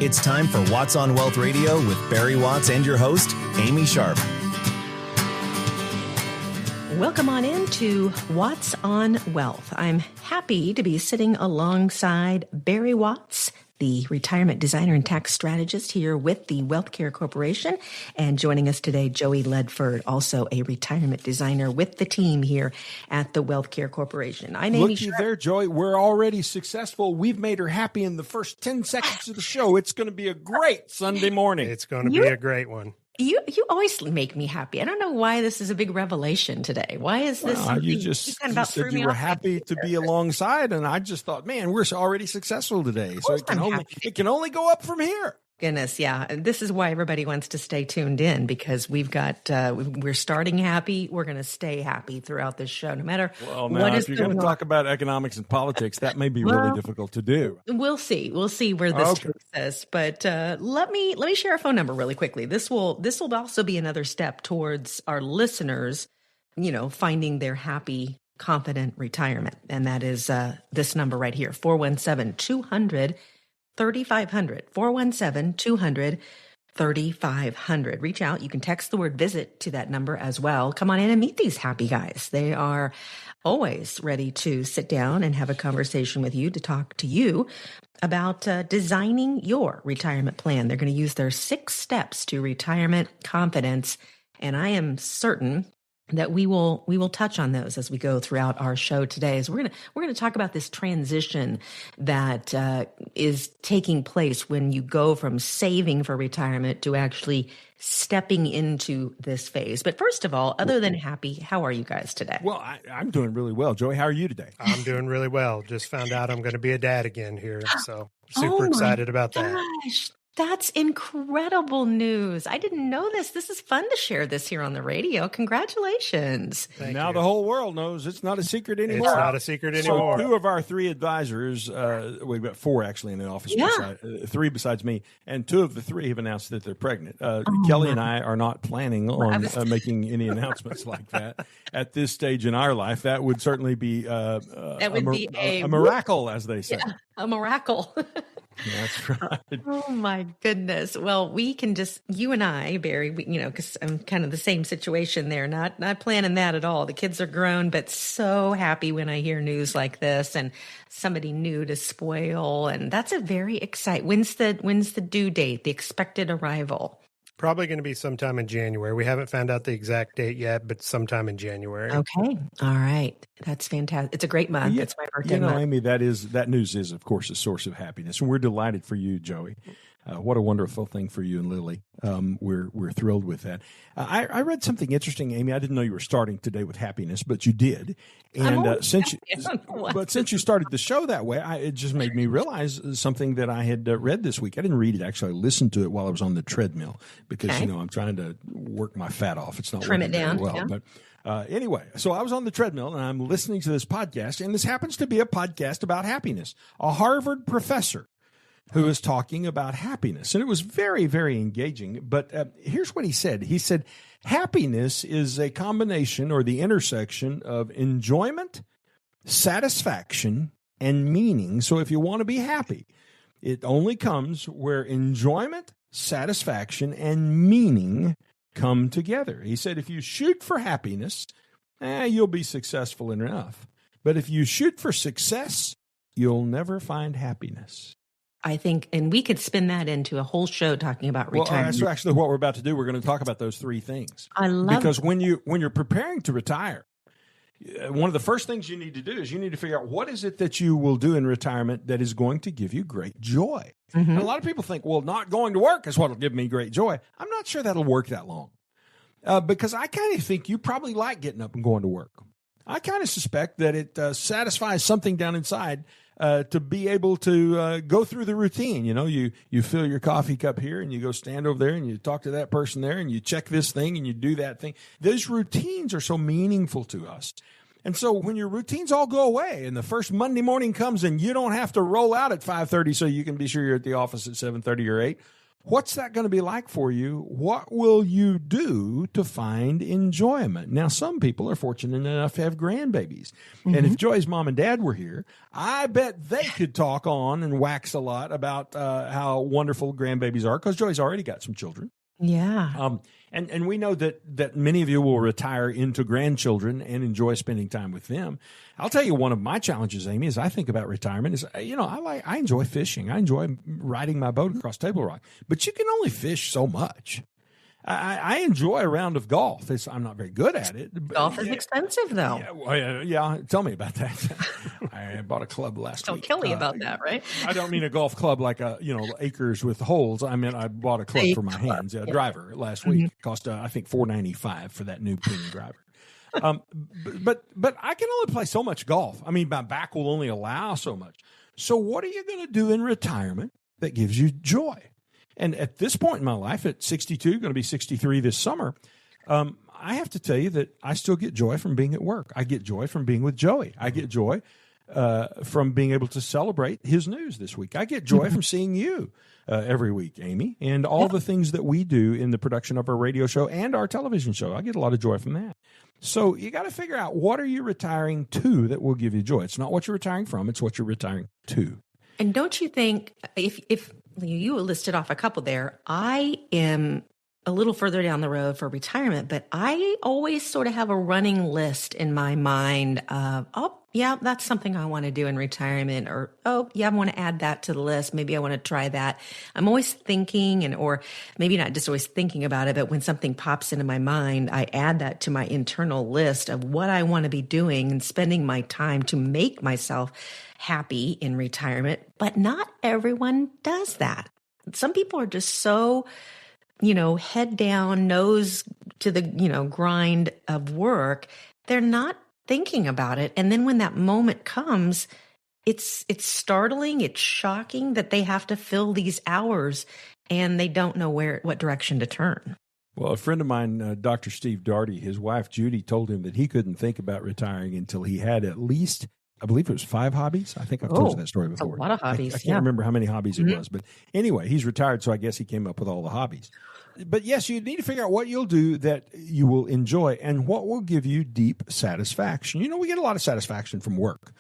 It's time for Watts on Wealth Radio with Barry Watts and your host, Amy Sharpe. Welcome on into Watts on Wealth. I'm happy to be sitting alongside Barry Watts, the retirement designer and tax strategist here with the WealthCare Corporation. And joining us today, Joey Ledford, also a retirement designer with the team here at the WealthCare Corporation. I'm Amy Looky there, Joey. We're already successful. We've made her happy in the first 10 seconds of the show. It's going to be a great Sunday morning. It's going to be a great one. You always make me happy. I don't know why this is a big revelation today. Why is this? You said you were happy to be alongside, and I just thought, man, we're already successful today. So it can only go up from here. Goodness, yeah. And this is why everybody wants to stay tuned in, because we've got, we're starting happy. We're going to stay happy throughout this show, no matter what is if you're going to talk about economics and politics, that may be really difficult to do. We'll see. We'll see where this takes us. But let me share a phone number really quickly. This will also be another step towards our listeners, finding their happy, confident retirement. And that is this number right here, 417-200-3500, 417-200-3500. Reach out. You can text the word visit to that number as well. Come on in and meet these happy guys. They are always ready to sit down and have a conversation with you, to talk to you about designing your retirement plan. They're going to use their 6 steps to retirement confidence. And I am certain that we will touch on those as we go throughout our show today. So we're going to talk about this transition that is taking place when you go from saving for retirement to actually stepping into this phase. But first of all, other than happy, how are you guys today? Well, I'm doing really well. Joey, how are you today? I'm doing really well. Just found out I'm going to be a dad again here. So super excited about that. That's incredible news. I didn't know this. This is fun to share this here on the radio. Congratulations. Thank you. The whole world knows it's not a secret anymore. It's not a secret anymore. So 2 of our 3 advisors, we've got 4 actually in the office, 3 besides me, and 2 of the 3 have announced that they're pregnant. Kelly and I are not planning on making any announcents like that at this stage in our life. That would certainly be a miracle, as they say. Yeah, a miracle. That's right. Oh my goodness. Well, we can just, you and I, Barry, because I'm kind of the same situation there, not planning that at all. The kids are grown, but so happy when I hear news like this and somebody new to spoil. And that's a very exciting, when's the due date, the expected arrival? Probably going to be sometime in January. We haven't found out the exact date yet, but sometime in January. Okay. All right. That's fantastic. It's a great month. It's my birthday month. Amy, that news is, of course, a source of happiness. And we're delighted for you, Joey. What a wonderful thing for you and Lily. We're thrilled with that. I read something interesting, Amy. I didn't know you were starting today with happiness, but you did. And since you started the show that way, it just made me realize something that I had read this week. I didn't read it, actually. I listened to it while I was on the treadmill because, I'm trying to work my fat off. It's not trim it down. Well, yeah. But anyway, so I was on the treadmill and I'm listening to this podcast, and this happens to be a podcast about happiness. A Harvard professor who was talking about happiness. And it was very, very engaging. But here's what he said. He said, happiness is a combination or the intersection of enjoyment, satisfaction, and meaning. So if you want to be happy, it only comes where enjoyment, satisfaction, and meaning come together. He said, if you shoot for happiness, you'll be successful enough. But if you shoot for success, you'll never find happiness. I think, and we could spin that into a whole show talking about retirement. Well, that's actually what we're about to do. We're going to talk about those 3 things. I love because when you're preparing to retire, one of the first things you need to do is you need to figure out what is it that you will do in retirement that is going to give you great joy. Mm-hmm. And a lot of people think, well, not going to work is what will give me great joy. I'm not sure that'll work that long because I kind of think you probably like getting up and going to work. I kind of suspect that it satisfies something down inside to be able to go through the routine. You fill your coffee cup here and you go stand over there and you talk to that person there and you check this thing and you do that thing. Those routines are so meaningful to us. And so when your routines all go away and the first Monday morning comes and you don't have to roll out at 5:30 so you can be sure you're at the office at 7:30 or 8, what's that going to be like for you? What will you do to find enjoyment? Now, some people are fortunate enough to have grandbabies. And if Joy's mom and dad were here, I bet they could talk on and wax a lot about how wonderful grandbabies are, because Joy's already got some children. Yeah. And we know that many of you will retire into grandchildren and enjoy spending time with them. I'll tell you, one of my challenges, Amy, as I think about retirement is, I enjoy fishing. I enjoy riding my boat across Table Rock, but you can only fish so much. I enjoy a round of golf. I'm not very good at it. Golf is expensive, though. Yeah, tell me about that. I bought a club last week. Don't kill me about that, right? I don't mean a golf club like acres with holes. I mean, I bought a club for my hands, a driver last week. It cost I think $4.95 for that new premium driver. But I can only play so much golf. I mean, my back will only allow so much. So what are you going to do in retirement that gives you joy? And at this point in my life, at 62, going to be 63 this summer, I have to tell you that I still get joy from being at work. I get joy from being with Joey. I get joy from being able to celebrate his news this week. I get joy from seeing you every week, Amy, and all the things that we do in the production of our radio show and our television show. I get a lot of joy from that. So you got to figure out, what are you retiring to that will give you joy? It's not what you're retiring from. It's what you're retiring to. And don't you think, if you listed off a couple there, I am a little further down the road for retirement, but I always sort of have a running list in my mind of, that's something I want to do in retirement, or, I want to add that to the list. Maybe I want to try that. I'm always thinking, or maybe not just always thinking about it, but when something pops into my mind, I add that to my internal list of what I want to be doing and spending my time to make myself happy in retirement. But not everyone does that. Some people are just so, head down, nose to the, grind of work. They're not thinking about it. And then when that moment comes, it's startling, it's shocking that they have to fill these hours and they don't know what direction to turn. Well, a friend of mine, Dr. Steve Darty, his wife Judy, told him that he couldn't think about retiring until he had at least, I believe it was 5 hobbies. I think I've told you that story before. A lot of hobbies. I can't remember how many hobbies it was. But anyway, he's retired, so I guess he came up with all the hobbies. But yes, you need to figure out what you'll do that you will enjoy and what will give you deep satisfaction. We get a lot of satisfaction from work.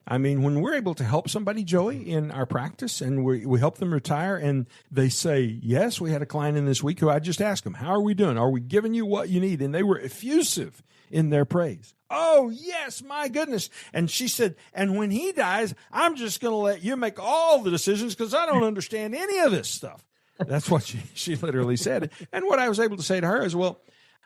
I mean, when we're able to help somebody, Joey, in our practice, and we help them retire, and they say, yes, we had a client in this week who I just asked them, how are we doing? Are we giving you what you need? And they were effusive in their praise. Oh, yes, my goodness. And she said, and when he dies, I'm just going to let you make all the decisions because I don't understand any of this stuff. That's what she literally said. And what I was able to say to her is, well,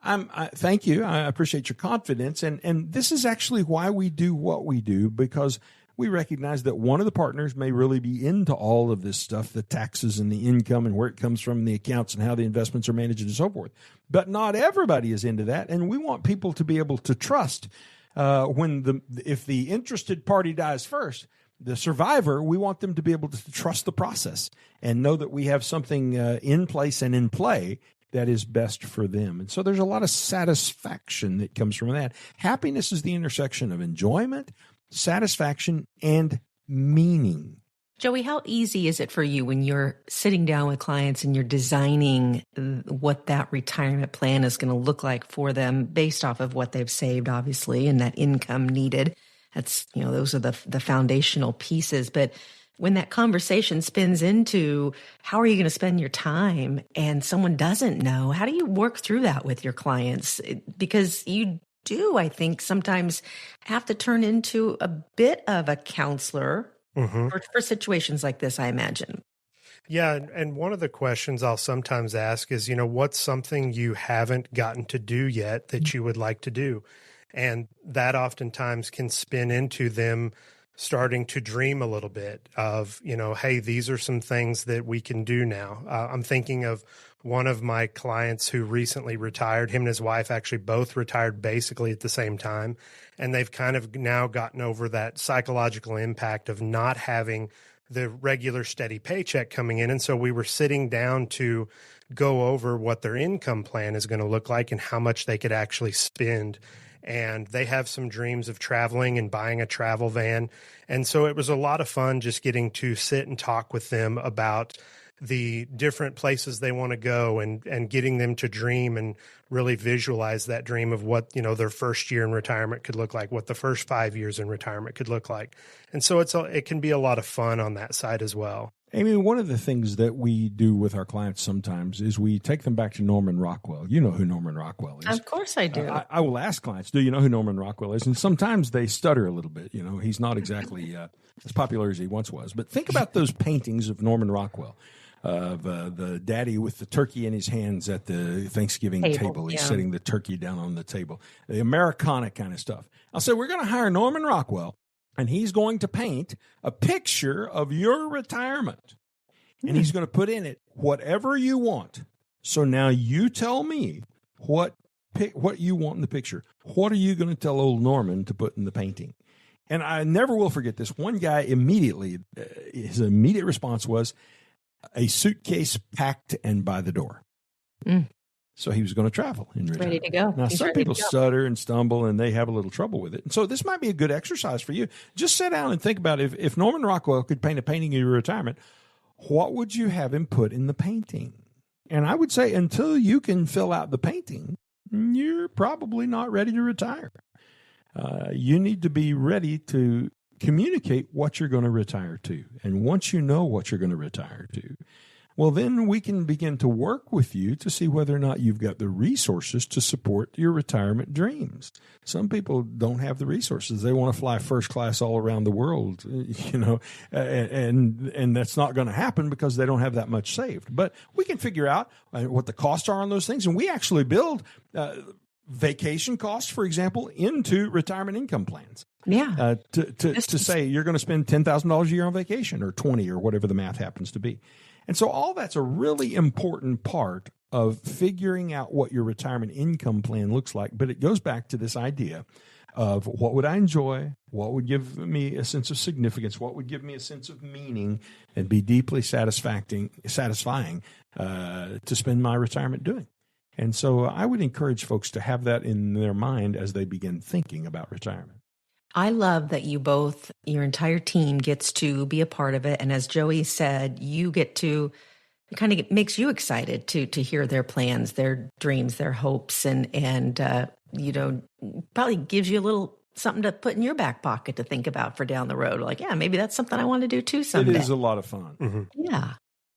thank you. I appreciate your confidence. And this is actually why we do what we do, because we recognize that one of the partners may really be into all of this stuff, the taxes and the income and where it comes from, the accounts and how the investments are managed and so forth. But not everybody is into that. And we want people to be able to trust if the interested party dies first, the survivor, we want them to be able to trust the process and know that we have something in place and in play that is best for them. And so there's a lot of satisfaction that comes from that. Happiness is the intersection of enjoyment, satisfaction, and meaning. Joey, how easy is it for you when you're sitting down with clients and you're designing what that retirement plan is going to look like for them based off of what they've saved, obviously, and that income needed? That's, those are the foundational pieces. But when that conversation spins into how are you going to spend your time and someone doesn't know, how do you work through that with your clients? Because you do, I think, sometimes have to turn into a bit of a counselor for situations like this, I imagine. Yeah. And one of the questions I'll sometimes ask is, what's something you haven't gotten to do yet that you would like to do? And that oftentimes can spin into them starting to dream a little bit of, hey, these are some things that we can do now. I'm thinking of one of my clients who recently retired. Him and his wife actually both retired basically at the same time. And they've kind of now gotten over that psychological impact of not having the regular steady paycheck coming in. And so we were sitting down to go over what their income plan is going to look like and how much they could actually spend. and they have some dreams of traveling and buying a travel van. And so it was a lot of fun just getting to sit and talk with them about the different places they want to go and getting them to dream and really visualize that dream of what, their first year in retirement could look like, what the first 5 years in retirement could look like. And so it can be a lot of fun on that side as well. Amy, one of the things that we do with our clients sometimes is we take them back to Norman Rockwell. You know who Norman Rockwell is. Of course I do. I will ask clients, do you know who Norman Rockwell is? And sometimes they stutter a little bit. He's not exactly as popular as he once was. But think about those paintings of Norman Rockwell, of the daddy with the turkey in his hands at the Thanksgiving table. He's setting the turkey down on the table. The Americana kind of stuff. I'll say, we're going to hire Norman Rockwell, and he's going to paint a picture of your retirement. And he's going to put in it whatever you want. So now you tell me what you want in the picture. What are you going to tell old Norman to put in the painting? And I never will forget this. One guy immediately, his immediate response was, a suitcase packed and by the door. So he was going to travel in retirement. Ready to go. Now, some people stutter and stumble, and they have a little trouble with it. And so this might be a good exercise for you. Just sit down and think about if Norman Rockwell could paint a painting of your retirement, what would you have him put in the painting? And I would say until you can fill out the painting, you're probably not ready to retire. You need to be ready to communicate what you're going to retire to. And once you know what you're going to retire to, well, then we can begin to work with you to see whether or not you've got the resources to support your retirement dreams. Some people don't have the resources. They want to fly first class all around the world, and that's not going to happen because they don't have that much saved. But we can figure out what the costs are on those things, and we actually build vacation costs, for example, into retirement income plans. Yeah. To say you're going to spend $10,000 a year on vacation, or 20, or whatever the math happens to be. And so all that's a really important part of figuring out what your retirement income plan looks like. But it goes back to this idea of what would I enjoy? What would give me a sense of significance? What would give me a sense of meaning and be deeply satisfying to spend my retirement doing? And so I would encourage folks to have that in their mind as they begin thinking about retirement. I love that your entire team gets to be a part of it. And as Joey said, it kind of makes you excited to hear their plans, their dreams, their hopes, and probably gives you a little something to put in your back pocket to think about for down the road. Like, yeah, maybe that's something I want to do too someday. It is a lot of fun. Mm-hmm. Yeah.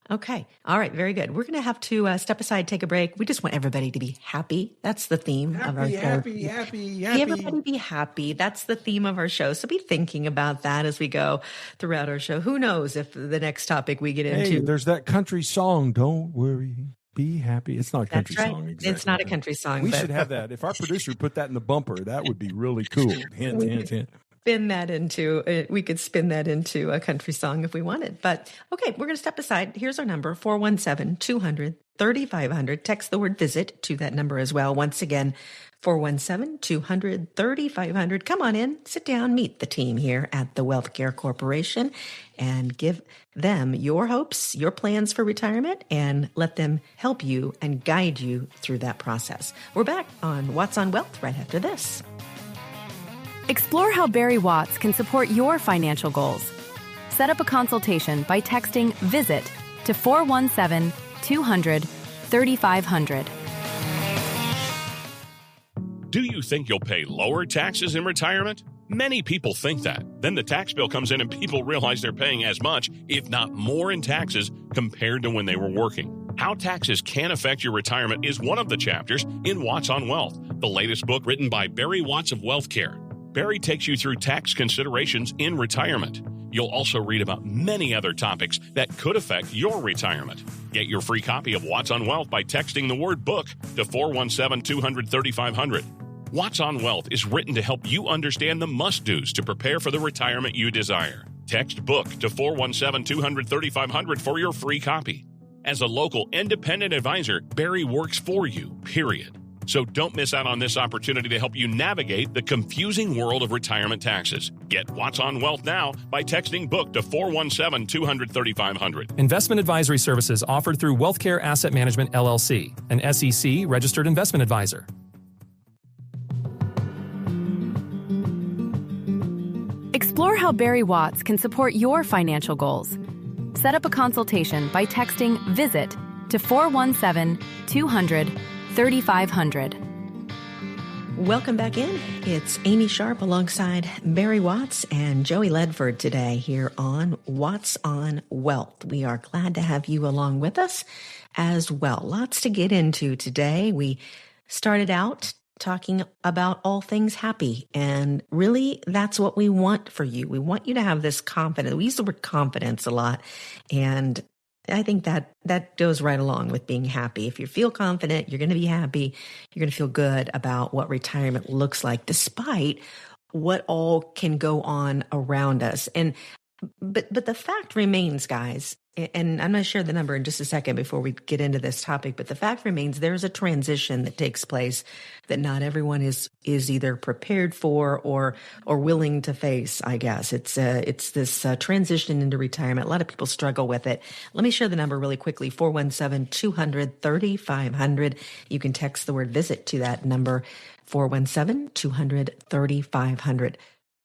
Okay. All right. Very good. We're going to have to step aside, take a break. We just want everybody to be happy. That's the theme of our show. Happy. Everybody be happy. That's the theme of our show. So be thinking about that as we go throughout our show. Who knows if the next topic we get into. Hey, there's that country song, Don't Worry, Be Happy. It's not a country song. Exactly. It's not a country song. We should have that. If our producer put that in the bumper, that would be really cool. Hint, hint, hint. We could spin that into a country song if we wanted. But okay, we're going to step aside. Here's our number, 417-200-3500. Text the word visit to that number as well. Once again, 417-200-3500. Come on in, sit down, meet the team here at the WealthCare Corporation and give them your hopes, your plans for retirement, and let them help you and guide you through that process. We're back on Watts on Wealth right after this. Explore how Barry Watts can support your financial goals. Set up a consultation by texting VISIT to 417-200-3500. Do you think you'll pay lower taxes in retirement? Many people think that. Then the tax bill comes in and people realize they're paying as much, if not more, in taxes compared to when they were working. How taxes can affect your retirement is one of the chapters in Watts on Wealth, the latest book written by Barry Watts of WealthCare. Barry takes you through tax considerations in retirement. You'll also read about many other topics that could affect your retirement. Get your free copy of Watts on Wealth by texting the word book to 417-200-3500. Watts on Wealth is written to help you understand the must-dos to prepare for the retirement you desire. Text book to 417-200-3500 for your free copy. As a local independent advisor, Barry works for you, period. So don't miss out on this opportunity to help you navigate the confusing world of retirement taxes. Get Watts on Wealth now by texting book to 417-200-3500. Investment advisory services offered through WealthCare Asset Management, LLC, an SEC registered investment advisor. Explore how Barry Watts can support your financial goals. Set up a consultation by texting VISIT to 417-200-3500. Welcome back in. It's Amy Sharpe alongside Barry Watts and Joey Ledford today here on Watts on Wealth. We are glad to have you along with us as well. Lots to get into today. We started out talking about all things happy, and really that's what we want for you. We want you to have this confidence. We use the word confidence a lot, and I think that goes right along with being happy. If you feel confident, you're going to be happy. You're going to feel good about what retirement looks like, despite what all can go on around us. But the fact remains, guys, and I'm going to share the number in just a second before we get into this topic, but the fact remains there's a transition that takes place that not everyone is either prepared for or willing to face, I guess. It's this transition into retirement. A lot of people struggle with it. Let me share the number really quickly, 417-200-3500. You can text the word VISIT to that number, 417-200-3500.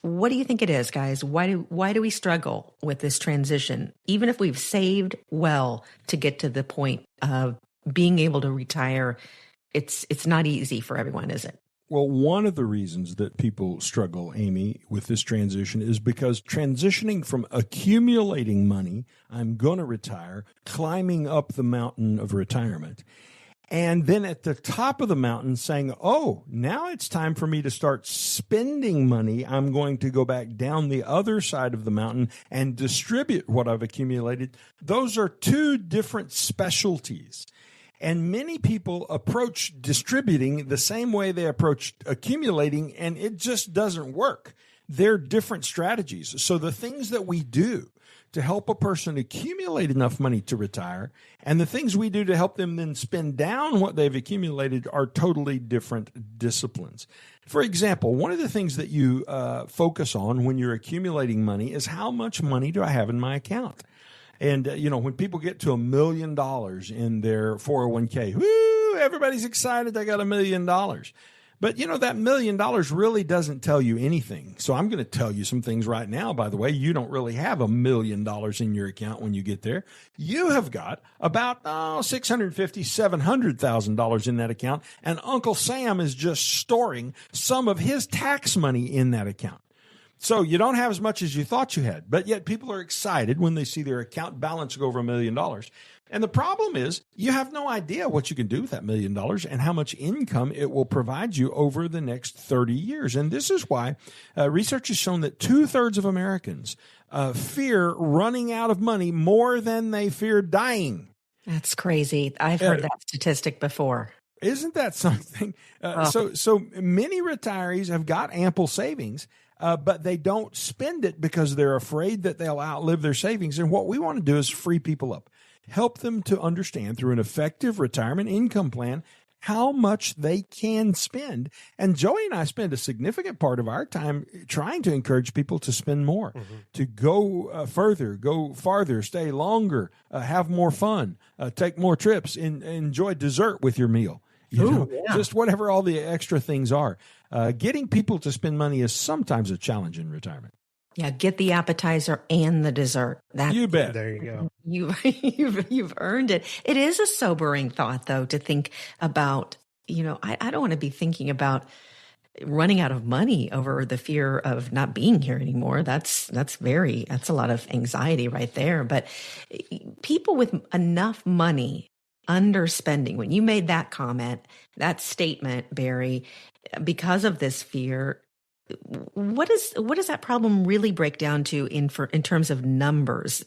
What do you think it is, guys? Why do we struggle with this transition? Even if we've saved well to get to the point of being able to retire, it's not easy for everyone, is it? Well, one of the reasons that people struggle, Amy, with this transition is because transitioning from accumulating money, I'm going to retire, climbing up the mountain of retirement, and then at the top of the mountain saying, oh, now it's time for me to start spending money. I'm going to go back down the other side of the mountain and distribute what I've accumulated. Those are two different specialties. And many people approach distributing the same way they approach accumulating, and it just doesn't work. They're different strategies. So the things that we do to help a person accumulate enough money to retire, and the things we do to help them then spend down what they've accumulated are totally different disciplines. For example, one of the things that you focus on when you're accumulating money is how much money do I have in my account? And, when people get to $1 million in their 401k, woo, everybody's excited. They got $1 million. But, that $1 million really doesn't tell you anything. So I'm going to tell you some things right now, by the way. You don't really have $1 million in your account when you get there. You have got about $650,000, $700,000 in that account. And Uncle Sam is just storing some of his tax money in that account. So you don't have as much as you thought you had, but yet people are excited when they see their account balance go over $1 million. And the problem is you have no idea what you can do with that $1 million and how much income it will provide you over the next 30 years. And this is why research has shown that 2/3 of Americans fear running out of money more than they fear dying. That's crazy. I've heard that statistic before. Isn't that something? So many retirees have got ample savings, but they don't spend it because they're afraid that they'll outlive their savings. And what we want to do is free people up, help them to understand through an effective retirement income plan how much they can spend. And Joey and I spend a significant part of our time trying to encourage people to spend more, to go further, go farther, stay longer, have more fun, take more trips, enjoy dessert with your meal. Just whatever all the extra things are. Getting people to spend money is sometimes a challenge in retirement. Yeah, get the appetizer and the dessert. You bet. There you go. You've earned it. It is a sobering thought, though, to think about. I don't want to be thinking about running out of money over the fear of not being here anymore. That's a lot of anxiety right there. But people with enough money underspending, when you made that comment, that statement, Barry, because of this fear, what does that problem really break down to in terms of numbers?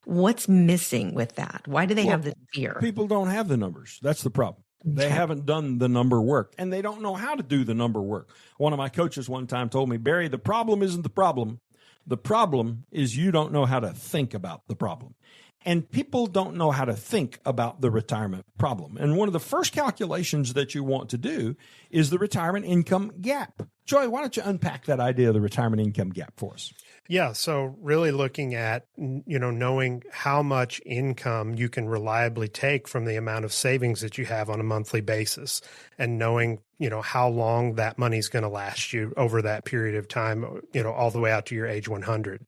What's missing with that? Why do they have this fear? People don't have the numbers. That's the problem. They haven't done the number work, and they don't know how to do the number work. One of my coaches one time told me, Barry, the problem isn't the problem. The problem is you don't know how to think about the problem. And people don't know how to think about the retirement problem. And one of the first calculations that you want to do is the retirement income gap. Joy, why don't you unpack that idea of the retirement income gap for us? Yeah. So really looking at, knowing how much income you can reliably take from the amount of savings that you have on a monthly basis, and knowing, how long that money's going to last you over that period of time, all the way out to your age 100.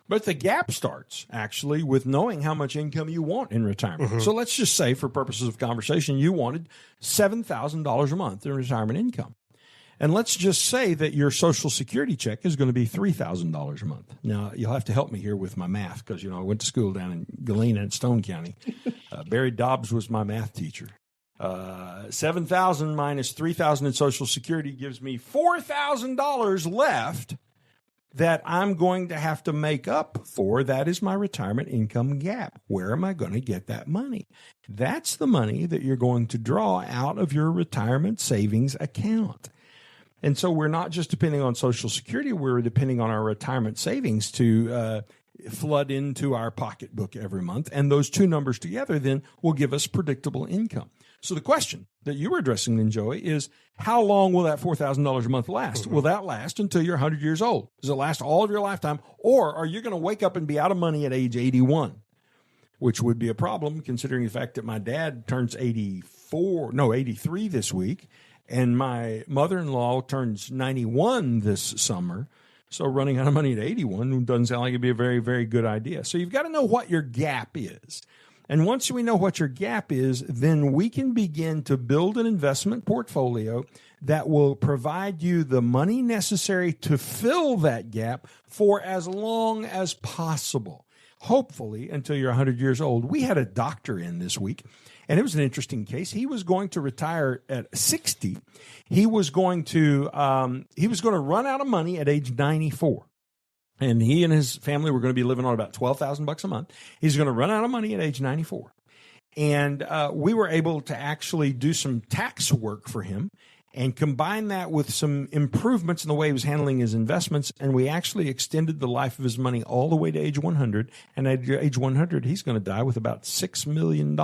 But the gap starts actually with knowing how much income you want in retirement. Mm-hmm. So let's just say, for purposes of conversation, you wanted $7,000 a month in retirement income. And let's just say that your Social Security check is going to be $3,000 a month. Now, you'll have to help me here with my math because, I went to school down in Galena and Stone County. Barry Dobbs was my math teacher. 7,000 minus 3,000 in Social Security gives me $4,000 left that I'm going to have to make up for. That is my retirement income gap. Where am I going to get that money? That's the money that you're going to draw out of your retirement savings account. And so we're not just depending on Social Security, we're depending on our retirement savings to flood into our pocketbook every month. And those two numbers together then will give us predictable income. So the question that you were addressing then, Joey, is how long will that $4,000 a month last? Mm-hmm. Will that last until you're 100 years old? Does it last all of your lifetime? Or are you going to wake up and be out of money at age 81? Which would be a problem considering the fact that my dad turns 83 this week. And my mother-in-law turns 91 this summer. So running out of money at 81 doesn't sound like it'd be a very, very good idea. So you've got to know what your gap is. And once we know what your gap is, then we can begin to build an investment portfolio that will provide you the money necessary to fill that gap for as long as possible, hopefully until you're 100 years old. We had a doctor in this week, and it was an interesting case. He was going to retire at 60. He was going to run out of money at age 94. And he and his family were going to be living on about $12,000 a month. He's going to run out of money at age 94. And we were able to actually do some tax work for him and combine that with some improvements in the way he was handling his investments. And we actually extended the life of his money all the way to age 100. And at age 100, he's going to die with about $6 million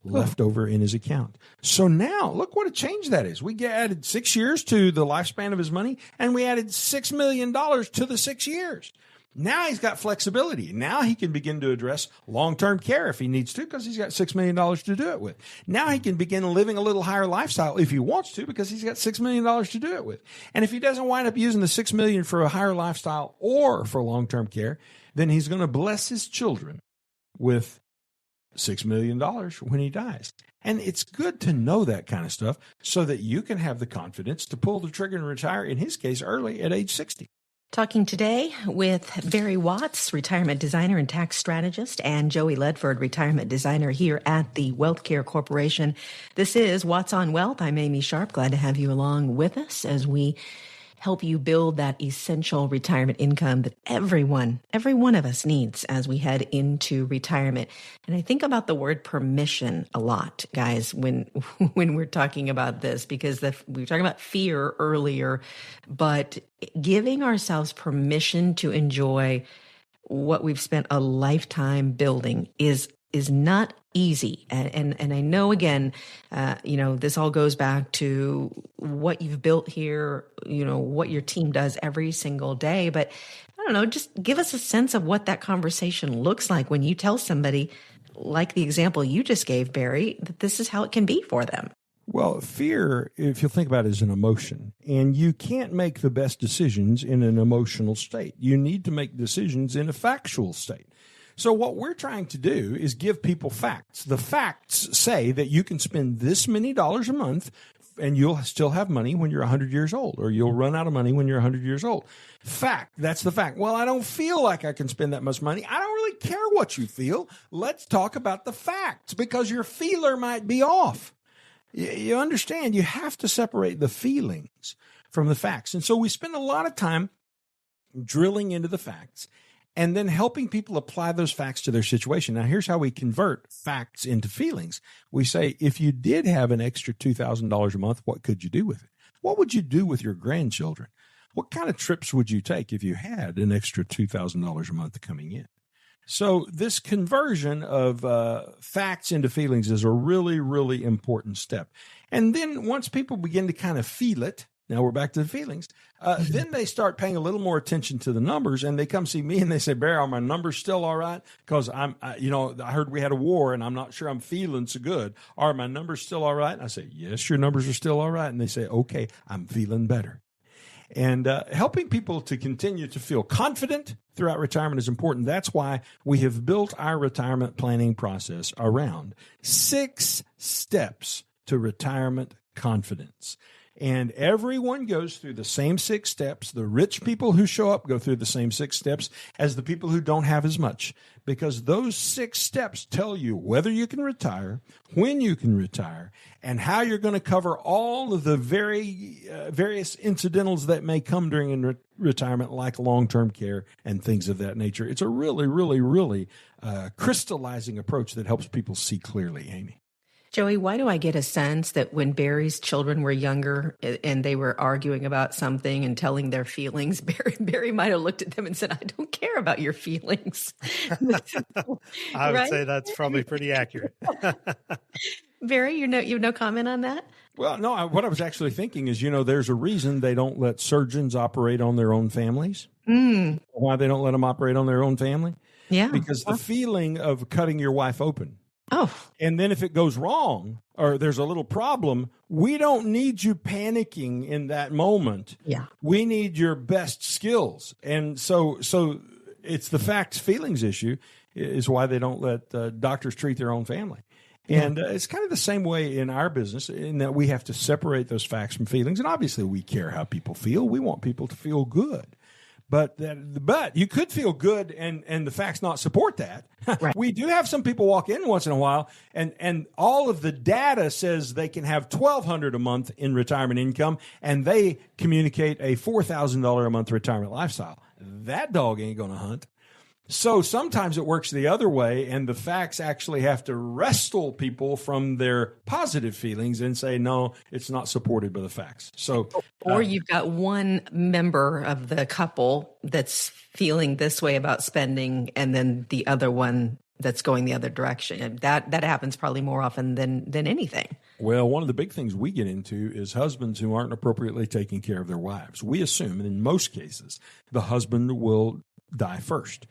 left over in his account. So now look what a change that is. We added 6 years to the lifespan of his money, and we added $6 million to the 6 years. Now he's got flexibility. Now he can begin to address long-term care if he needs to, because he's got $6 million to do it with. Now he can begin living a little higher lifestyle if he wants to, because he's got $6 million to do it with. And if he doesn't wind up using the $6 million for a higher lifestyle or for long-term care, then he's going to bless his children with $6 million when he dies. And it's good to know that kind of stuff so that you can have the confidence to pull the trigger and retire, in his case, early at age 60. Talking today with Barry Watts, retirement designer and tax strategist, and Joey Ledford, retirement designer here at the WealthCare Corporation. This is Watts on Wealth. I'm Amy Sharpe. Glad to have you along with us as we help you build that essential retirement income that every one of us needs as we head into retirement. And I think about the word permission a lot, guys, when we're talking about this, because we were talking about fear earlier, but giving ourselves permission to enjoy what we've spent a lifetime building is not easy. And I know, again, this all goes back to what you've built here, what your team does every single day. But I don't know, just give us a sense of what that conversation looks like when you tell somebody, like the example you just gave, Barry, that this is how it can be for them. Well, fear, if you think about it, is an emotion, and you can't make the best decisions in an emotional state. You need to make decisions in a factual state. So what we're trying to do is give people facts. The facts say that you can spend this many dollars a month and you'll still have money when you're 100 years old, or you'll run out of money when you're 100 years old. Fact, that's the fact. Well, I don't feel like I can spend that much money. I don't really care what you feel. Let's talk about the facts, because your feeler might be off. You understand, you have to separate the feelings from the facts. And so we spend a lot of time drilling into the facts and then helping people apply those facts to their situation. Now, here's how we convert facts into feelings. We say, if you did have an extra $2,000 a month, what could you do with it? What would you do with your grandchildren? What kind of trips would you take if you had an extra $2,000 a month coming in? So this conversion of facts into feelings is a really, really important step. And then once people begin to kind of feel it, now we're back to the feelings, then they start paying a little more attention to the numbers, and they come see me and they say, Barry, are my numbers still all right? Because I heard we had a war and I'm not sure I'm feeling so good. Are my numbers still all right? And I say, yes, your numbers are still all right. And they say, okay, I'm feeling better. And helping people to continue to feel confident throughout retirement is important. That's why we have built our retirement planning process around 6 steps to retirement confidence. And everyone goes through the same 6 steps. The rich people who show up go through the same 6 steps as the people who don't have as much, because those 6 steps tell you whether you can retire, when you can retire, and how you're going to cover all of the various incidentals that may come during retirement, like long-term care and things of that nature. It's a really, really, really crystallizing approach that helps people see clearly, Amy. Joey, why do I get a sense that when Barry's children were younger and they were arguing about something and telling their feelings, Barry might have looked at them and said, I don't care about your feelings. I would say that's probably pretty accurate. Barry, you have no comment on that? Well, no, what I was actually thinking is, there's a reason they don't let surgeons operate on their own families. Why they don't let them operate on their own family? Yeah. Because the feeling of cutting your wife open. Oh. And then if it goes wrong or there's a little problem, we don't need you panicking in that moment. Yeah. We need your best skills. And so it's the facts feelings issue is why they don't let doctors treat their own family. Yeah. And it's kind of the same way in our business in that we have to separate those facts from feelings. And obviously we care how people feel. We want people to feel good. But you could feel good and the facts not support that. Right. We do have some people walk in once in a while and all of the data says they can have $1,200 a month in retirement income and they communicate a $4,000 a month retirement lifestyle. That dog ain't going to hunt. So sometimes it works the other way, and the facts actually have to wrestle people from their positive feelings and say, no, it's not supported by the facts. So, or you've got one member of the couple that's feeling this way about spending, and then the other one that's going the other direction. And that happens probably more often than anything. Well, one of the big things we get into is husbands who aren't appropriately taking care of their wives. We assume, in most cases, the husband will die first.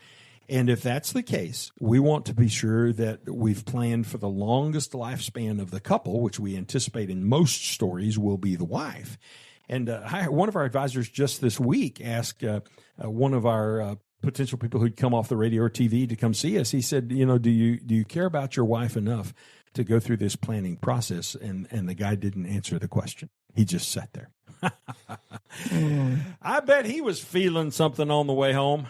And if that's the case, we want to be sure that we've planned for the longest lifespan of the couple, which we anticipate in most stories will be the wife. And one of our advisors just this week asked one of our potential people who'd come off the radio or TV to come see us. He said, do you care about your wife enough to go through this planning process? And the guy didn't answer the question. He just sat there. I bet he was feeling something on the way home.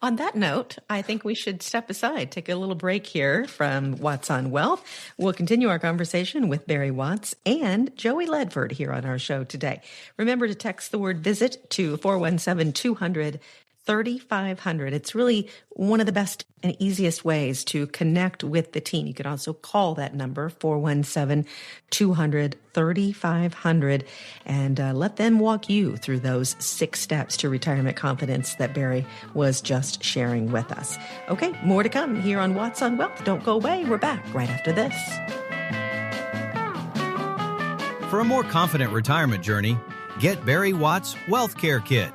On that note, I think we should step aside, take a little break here from Watts on Wealth. We'll continue our conversation with Barry Watts and Joey Ledford here on our show today. Remember to text the word visit to 417-200-3500. It's really one of the best and easiest ways to connect with the team. You can also call that number, 417-200-3500, and let them walk you through those 6 steps to retirement confidence that Barry was just sharing with us. Okay, more to come here on Watts on Wealth. Don't go away. We're back right after this. For a more confident retirement journey, get Barry Watts' WealthCare Kit.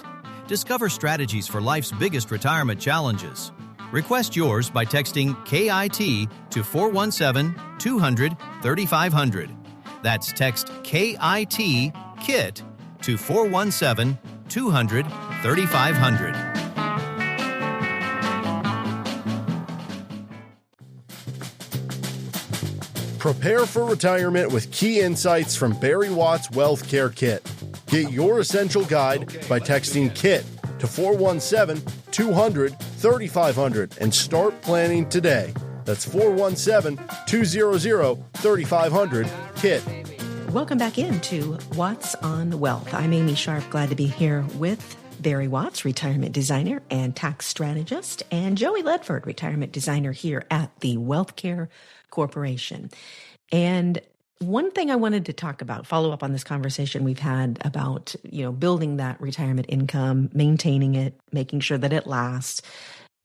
Discover strategies for life's biggest retirement challenges. Request yours by texting KIT to 417-200-3500. That's text KIT KIT to 417-200-3500. Prepare for retirement with key insights from Barry Watts' WealthCare Kit. Get your essential guide by texting KIT to 417-200-3500 and start planning today. That's 417-200-3500, KIT. Welcome back into Watts on Wealth. I'm Amy Sharpe. Glad to be here with Barry Watts, retirement designer and tax strategist, and Joey Ledford, retirement designer here at the WealthCare Corporation. And one thing I wanted to talk about, follow up on this conversation we've had about, building that retirement income, maintaining it, making sure that it lasts.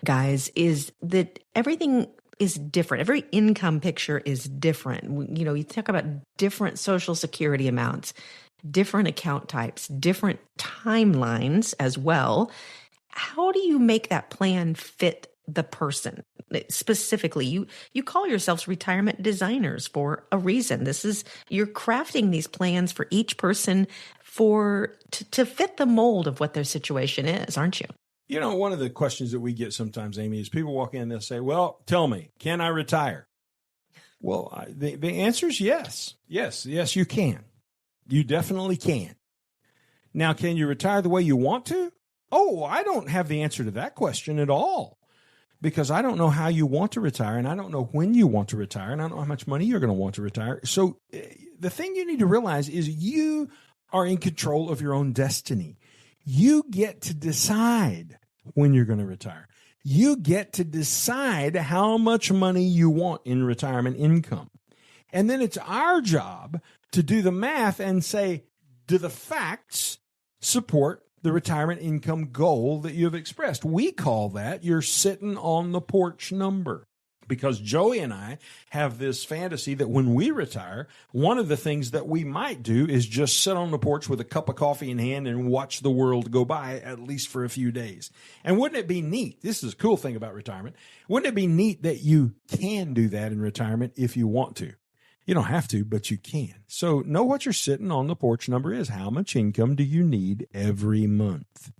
guys, is that everything is different. Every income picture is different. You talk about different Social Security amounts, different account types, different timelines as well. How do you make that plan fit the person? Specifically, you call yourselves retirement designers for a reason. You're crafting these plans for each person to fit the mold of what their situation is, aren't you? One of the questions that we get sometimes, Amy, is people walk in and they'll say, well, tell me, can I retire? Well, the answer is yes. Yes, you can. You definitely can. Now, can you retire the way you want to? Oh, I don't have the answer to that question at all, because I don't know how you want to retire, and I don't know when you want to retire, and I don't know how much money you're going to want to retire. So the thing you need to realize is you are in control of your own destiny. You get to decide when you're going to retire. You get to decide how much money you want in retirement income. And then it's our job to do the math and say, do the facts support the retirement income goal that you have expressed? We call that your sitting on the porch number. Because Joey and I have this fantasy that when we retire, one of the things that we might do is just sit on the porch with a cup of coffee in hand and watch the world go by, at least for a few days. And wouldn't it be neat? This is a cool thing about retirement. Wouldn't it be neat that you can do that in retirement if you want to? You don't have to, but you can. So know what your sitting on the porch number is. How much income do you need every month?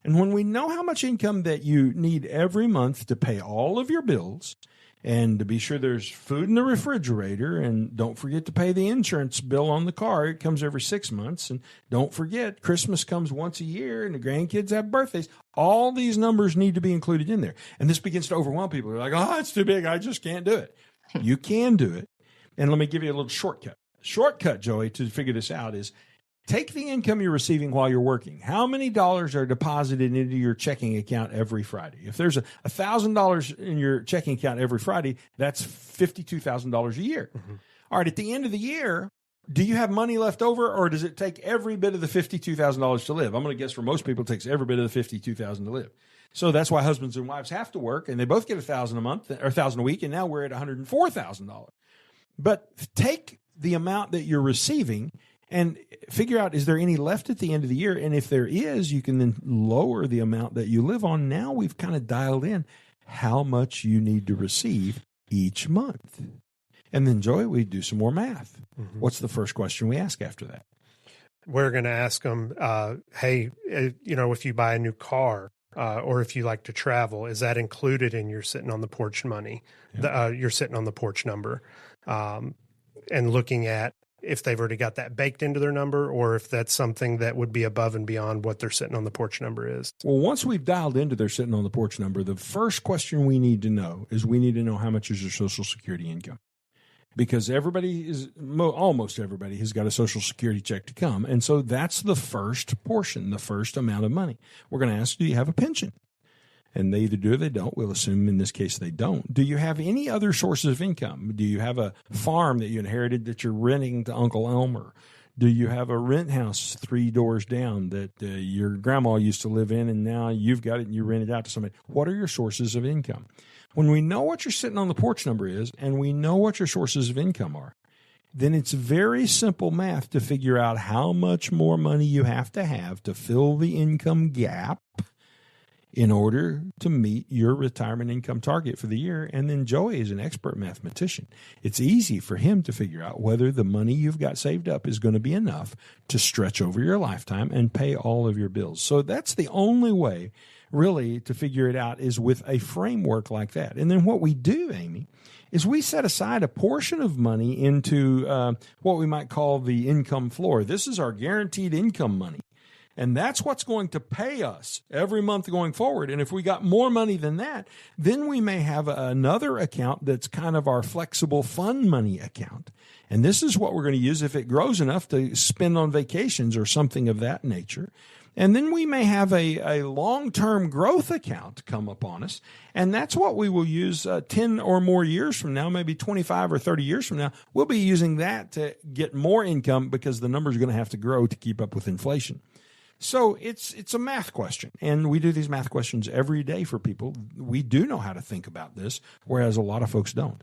And when we know how much income that you need every month to pay all of your bills, and to be sure there's food in the refrigerator, and don't forget to pay the insurance bill on the car. It comes every 6 months. And don't forget, Christmas comes once a year, and the grandkids have birthdays. All these numbers need to be included in there. And this begins to overwhelm people. They're like, oh, it's too big. I just can't do it. You can do it. And let me give you a little shortcut. Shortcut, Joey, to figure this out is take the income you're receiving while you're working. How many dollars are deposited into your checking account every Friday? If there's $1,000 in your checking account every Friday, that's $52,000 a year. Mm-hmm. All right, at the end of the year, do you have money left over, or does it take every bit of the $52,000 to live? I'm going to guess for most people, it takes every bit of the $52,000 to live. So that's why husbands and wives have to work, and they both get $1,000 a month or $1,000 a week, and now we're at $104,000. But take the amount that you're receiving and figure out, is there any left at the end of the year? And if there is, you can then lower the amount that you live on. Now we've kind of dialed in how much you need to receive each month. And then, Joey, we do some more math. Mm-hmm. What's the first question we ask after that? We're going to ask them, hey, if you buy a new car or if you like to travel, is that included in your sitting on the porch money, your sitting on the porch number? And looking at if they've already got that baked into their number, or if that's something that would be above and beyond what their sitting on the porch number is. Well, once we've dialed into their sitting on the porch number, the first question we need to know is we need to know how much is your Social Security income. Because almost everybody has got a Social Security check to come. And so that's the first portion, the first amount of money. We're going to ask, do you have a pension? And they either do or they don't. We'll assume in this case they don't. Do you have any other sources of income? Do you have a farm that you inherited that you're renting to Uncle Elmer? Do you have a rent house 3 doors down that your grandma used to live in, and now you've got it and you rent it out to somebody? What are your sources of income? When we know what your sitting on the porch number is, and we know what your sources of income are, then it's very simple math to figure out how much more money you have to fill the income gap in order to meet your retirement income target for the year. And then Joey is an expert mathematician. It's easy for him to figure out whether the money you've got saved up is going to be enough to stretch over your lifetime and pay all of your bills. So that's the only way really to figure it out, is with a framework like that. And then what we do, Amy, is we set aside a portion of money into what we might call the income floor. This is our guaranteed income money. And that's what's going to pay us every month going forward. And if we got more money than that, then we may have another account that's kind of our flexible fund money account. And this is what we're going to use if it grows enough to spend on vacations or something of that nature. And then we may have a long-term growth account come upon us. And that's what we will use 10 or more years from now, maybe 25 or 30 years from now. We'll be using that to get more income because the numbers are going to have to grow to keep up with inflation. So it's a math question, and we do these math questions every day for people. We do know how to think about this, whereas a lot of folks don't,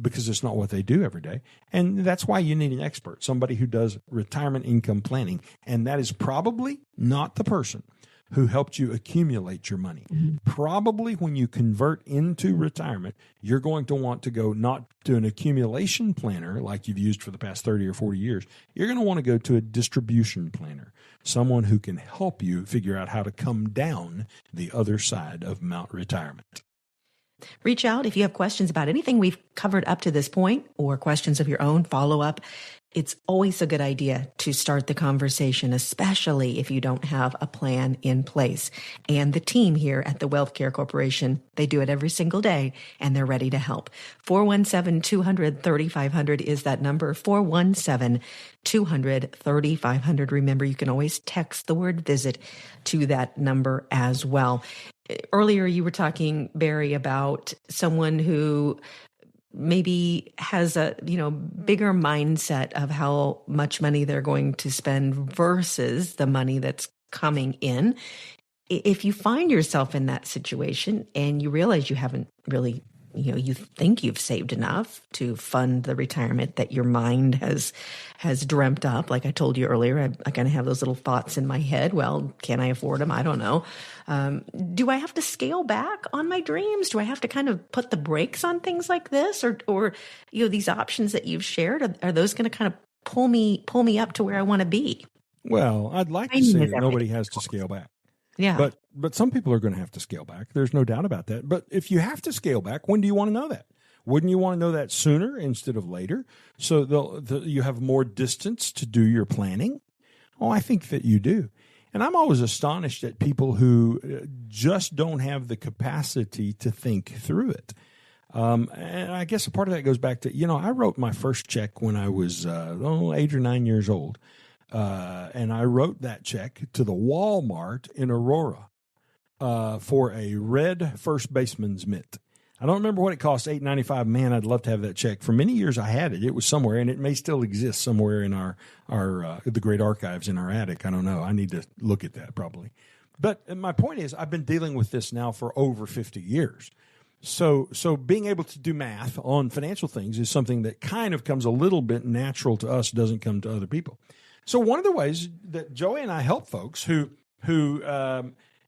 because it's not what they do every day. And that's why you need an expert, somebody who does retirement income planning. And that is probably not the person who helped you accumulate your money. Probably when you convert into retirement, you're going to want to go not to an accumulation planner like you've used for the past 30 or 40 years. You're going to want to go to a distribution planner, someone who can help you figure out how to come down the other side of Mount Retirement. Reach out if you have questions about anything we've covered up to this point or questions of your own, follow up. It's always a good idea to start the conversation, especially if you don't have a plan in place. And the team here at the WealthCare Corporation, they do it every single day, and they're ready to help. 417-200-3500 is that number, 417-200-3500. Remember, you can always text the word visit to that number as well. Earlier, you were talking, Barry, about someone who maybe has a, bigger mindset of how much money they're going to spend versus the money that's coming in. If you find yourself in that situation and you realize you haven't really, you think you've saved enough to fund the retirement that your mind has dreamt up. Like I told you earlier, I kind of have those little thoughts in my head. Well, can I afford them? I don't know. Do I have to scale back on my dreams? Do I have to kind of put the brakes on things like this? Or these options that you've shared, are those going to kind of pull me up to where I want to be? Well, I'd like to say that nobody has to scale back. Yeah. But some people are going to have to scale back. There's no doubt about that. But if you have to scale back, when do you want to know that? Wouldn't you want to know that sooner instead of later? So you have more distance to do your planning? Oh, I think that you do. And I'm always astonished at people who just don't have the capacity to think through it. And I guess a part of that goes back to, I wrote my first check when I was 8 or 9 years old. And I wrote that check to the Walmart in Aurora for a red first baseman's mitt. I don't remember what it cost, $8.95. Man, I'd love to have that check. For many years I had it. It was somewhere, and it may still exist somewhere in our the great archives in our attic. I don't know. I need to look at that probably. But my point is, I've been dealing with this now for over 50 years. So being able to do math on financial things is something that kind of comes a little bit natural to us, doesn't come to other people. So one of the ways that Joey and I help folks who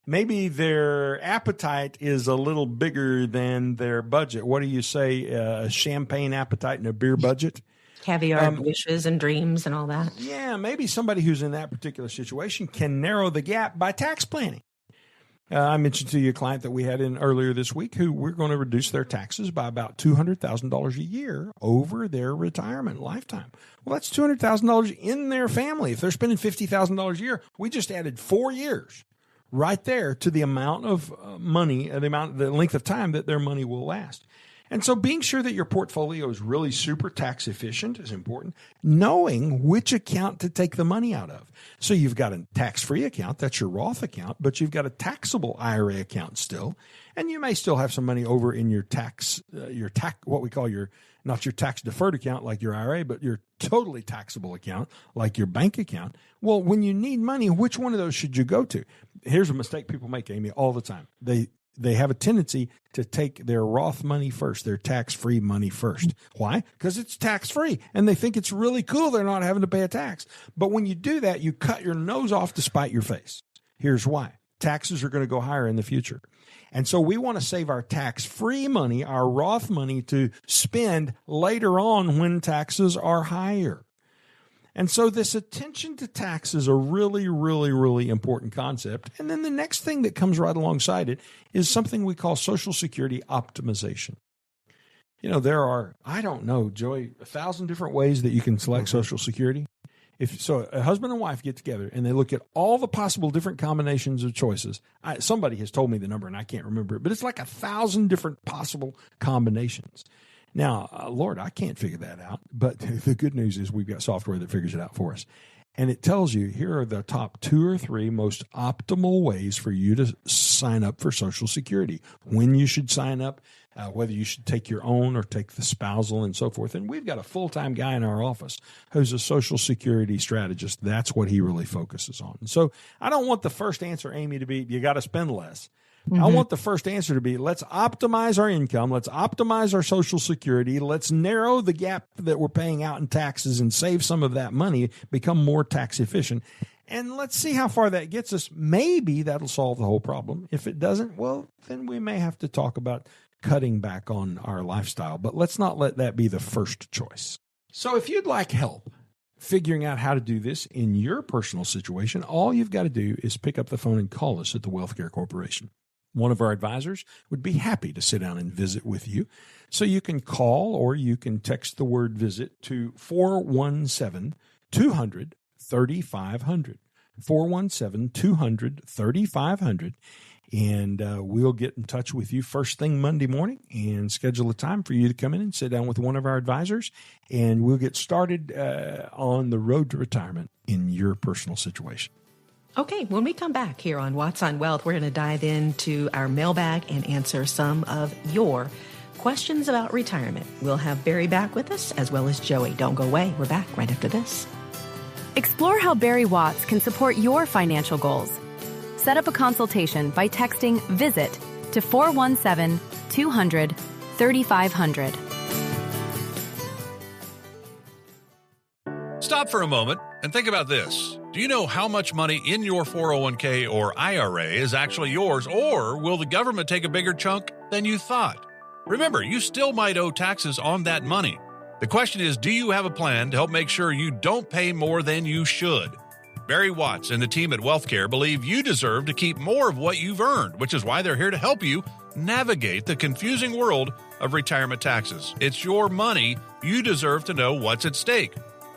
maybe their appetite is a little bigger than their budget. What do you say? A champagne appetite and a beer budget? Caviar wishes and dreams and all that. Yeah, maybe somebody who's in that particular situation can narrow the gap by tax planning. I mentioned to you a client that we had in earlier this week who we're going to reduce their taxes by about $200,000 a year over their retirement lifetime. Well, that's $200,000 in their family. If they're spending $50,000 a year, we just added 4 years right there to the amount of money, the length of time that their money will last. And so being sure that your portfolio is really super tax efficient is important. Knowing which account to take the money out of. So you've got a tax-free account, that's your Roth account, but you've got a taxable IRA account still. And you may still have some money over in your what we call not your tax deferred account like your IRA, but your totally taxable account like your bank account. Well, when you need money, which one of those should you go to? Here's a mistake people make, Amy, all the time. They have a tendency to take their Roth money first, their tax-free money first. Why? Because it's tax-free, and they think it's really cool they're not having to pay a tax. But when you do that, you cut your nose off to spite your face. Here's why. Taxes are going to go higher in the future. And so we want to save our tax-free money, our Roth money, to spend later on when taxes are higher. And so this attention to tax is a really, really, really important concept. And then the next thing that comes right alongside it is something we call Social Security optimization. There are, I don't know, Joey, 1,000 different ways that you can select Social Security. So a husband and wife get together and they look at all the possible different combinations of choices. Somebody has told me the number and I can't remember it, but it's like 1,000 different possible combinations. Now, Lord, I can't figure that out, but the good news is we've got software that figures it out for us. And it tells you here are the top 2 or 3 most optimal ways for you to sign up for Social Security, when you should sign up, whether you should take your own or take the spousal and so forth. And we've got a full-time guy in our office who's a Social Security strategist. That's what he really focuses on. So I don't want the first answer, Amy, to be you got to spend less. I want the first answer to be, let's optimize our income. Let's optimize our Social Security. Let's narrow the gap that we're paying out in taxes and save some of that money, become more tax efficient. And let's see how far that gets us. Maybe that'll solve the whole problem. If it doesn't, well, then we may have to talk about cutting back on our lifestyle. But let's not let that be the first choice. So if you'd like help figuring out how to do this in your personal situation, all you've got to do is pick up the phone and call us at the WealthCare Corporation. One of our advisors would be happy to sit down and visit with you. So you can call or you can text the word visit to 417-200-3500. 417-200-3500. And we'll get in touch with you first thing Monday morning and schedule a time for you to come in and sit down with one of our advisors. And we'll get started on the road to retirement in your personal situation. Okay, when we come back here on What's on Wealth, we're going to dive into our mailbag and answer some of your questions about retirement. We'll have Barry back with us, as well as Joey. Don't go away. We're back right after this. Explore how Barry Watts can support your financial goals. Set up a consultation by texting VISIT to 417-200-3500. Stop for a moment and think about this. Do you know how much money in your 401k or IRA is actually yours, or will the government take a bigger chunk than you thought? Remember, you still might owe taxes on that money. The question is, do you have a plan to help make sure you don't pay more than you should? Barry Watts and the team at WealthCare believe you deserve to keep more of what you've earned, which is why they're here to help you navigate the confusing world of retirement taxes. It's your money. You deserve to know what's at stake.